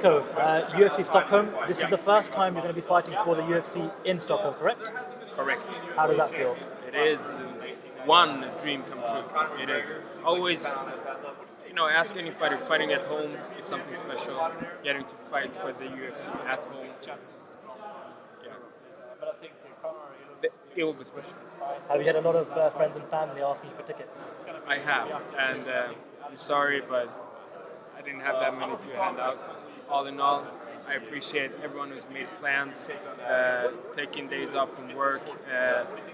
Nico, UFC Stockholm. This is the first time you're going to be fighting for the UFC in Stockholm, correct? Correct. How does that feel? It is one dream come true. It is always, ask any fighter, fighting at home is something special. Getting to fight for the UFC at home, it will be special. Have you had a lot of friends and family asking you for tickets? I have, and I'm sorry, but I didn't have that many to hand out. All in all, I appreciate everyone who's made plans, taking days off from work,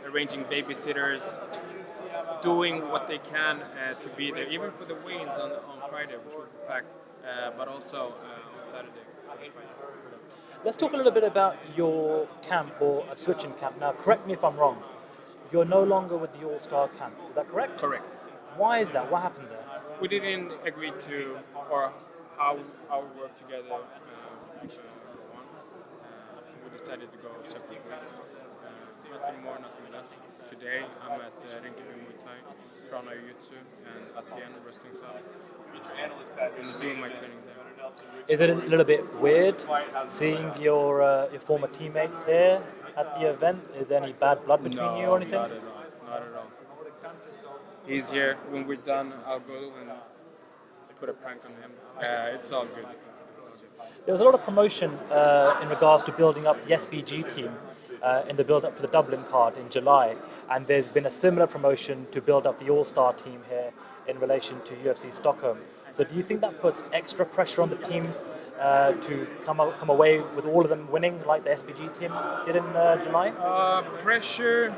arranging babysitters, doing what they can to be there, even for the weigh-ins on Friday, which will be packed, but also on Saturday for the fight. Let's talk a little bit about your camp, or a switching camp. Now, correct me if I'm wrong. You're no longer with the All-Star camp. Is that correct? Correct. Why is that? What happened there? We didn't agree to, or how we work together. We decided to go separate ways. Nothing more, nothing less. Today, I'm at Rinkeby Muay Thai, Prana Jiu-Jitsu, and Atienne Wrestling Club. I'm doing my training there. Is it a little bit weird seeing your former teammates here at the event? Is there any bad blood between you or anything? Not at all. Not at all. He's here. When we're done, I'll go and put a prank on him. It's all good. There was a lot of promotion in regards to building up the SBG team in the build-up to the Dublin card in July, and there's been a similar promotion to build up the All-Star team here in relation to UFC Stockholm. So do you think that puts extra pressure on the team to come away with all of them winning like the SBG team did in July? Pressure,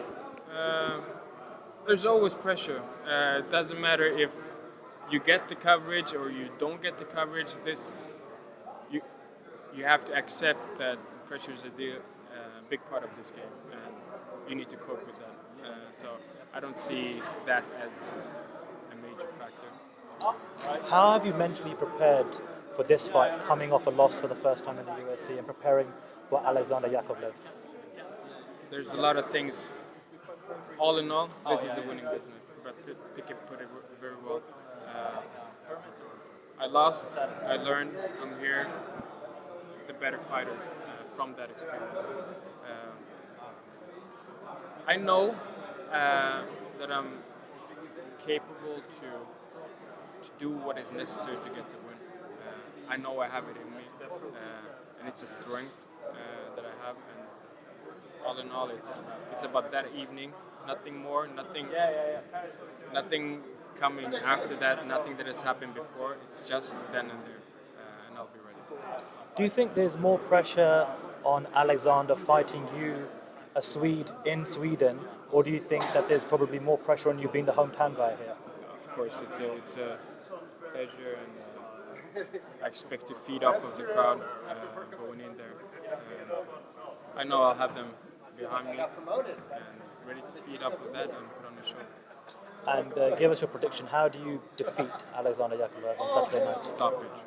there's always pressure. It doesn't matter if you get the coverage or you don't get the coverage. You have to accept that pressure is a big part of this game, and you need to cope with that. So I don't see that as a major factor. How have you mentally prepared for this fight, coming off a loss for the first time in the UFC and preparing for Alexander Yakovlev? There's a lot of things. All in all, this is a winning business. But Pickett put it very well. I lost, I learned, I'm here, the better fighter from that experience. I know that I'm capable to do what is necessary to get the win. I know I have it in me, and it's a strength that I have. And all in all, it's about that evening. Nothing more. Nothing coming after that. Nothing that has happened before. It's just then and there, and I'll be ready. Do you think there's more pressure on Alexander fighting you, a Swede in Sweden, or do you think that there's probably more pressure on you being the hometown guy here? Of course, it's a pleasure, and I expect to feed off of the crowd going in there. I know I'll have them behind me and ready to feed off of that and put on the show. And give us your prediction. How do you defeat Alexander Yakovlev on Saturday night? Stoppage.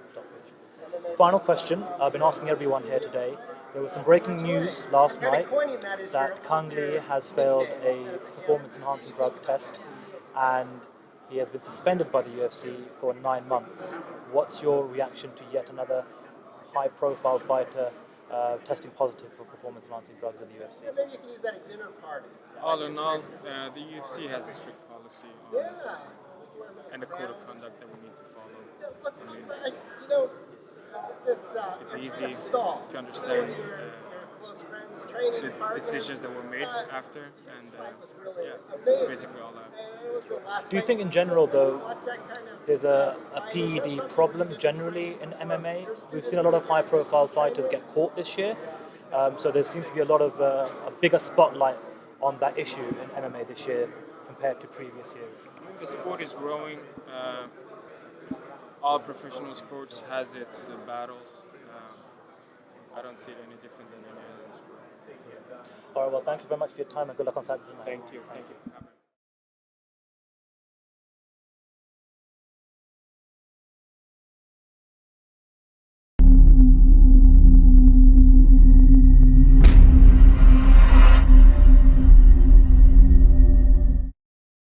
Final question. I've been asking everyone here today. There was some breaking news last night that Kang Lee has failed a performance-enhancing drug test, and he has been suspended by the UFC for 9 months. What's your reaction to yet another high-profile fighter testing positive for performance-enhancing drugs in the UFC? Maybe you can use that at dinner parties. All in all, the UFC has a strict policy and a code of conduct that we need to follow. It's easy to understand the decisions that were made after, and that's basically all that. Do you think in general, though, there's a PED problem generally in MMA? We've seen a lot of high-profile fighters get caught this year, so there seems to be a lot of a bigger spotlight on that issue in MMA this year compared to previous years. The sport is growing. All professional sports has its battles. I don't see it any different than any other sport. All right, well, thank you very much for your time and good luck on Saturday night. Thank you.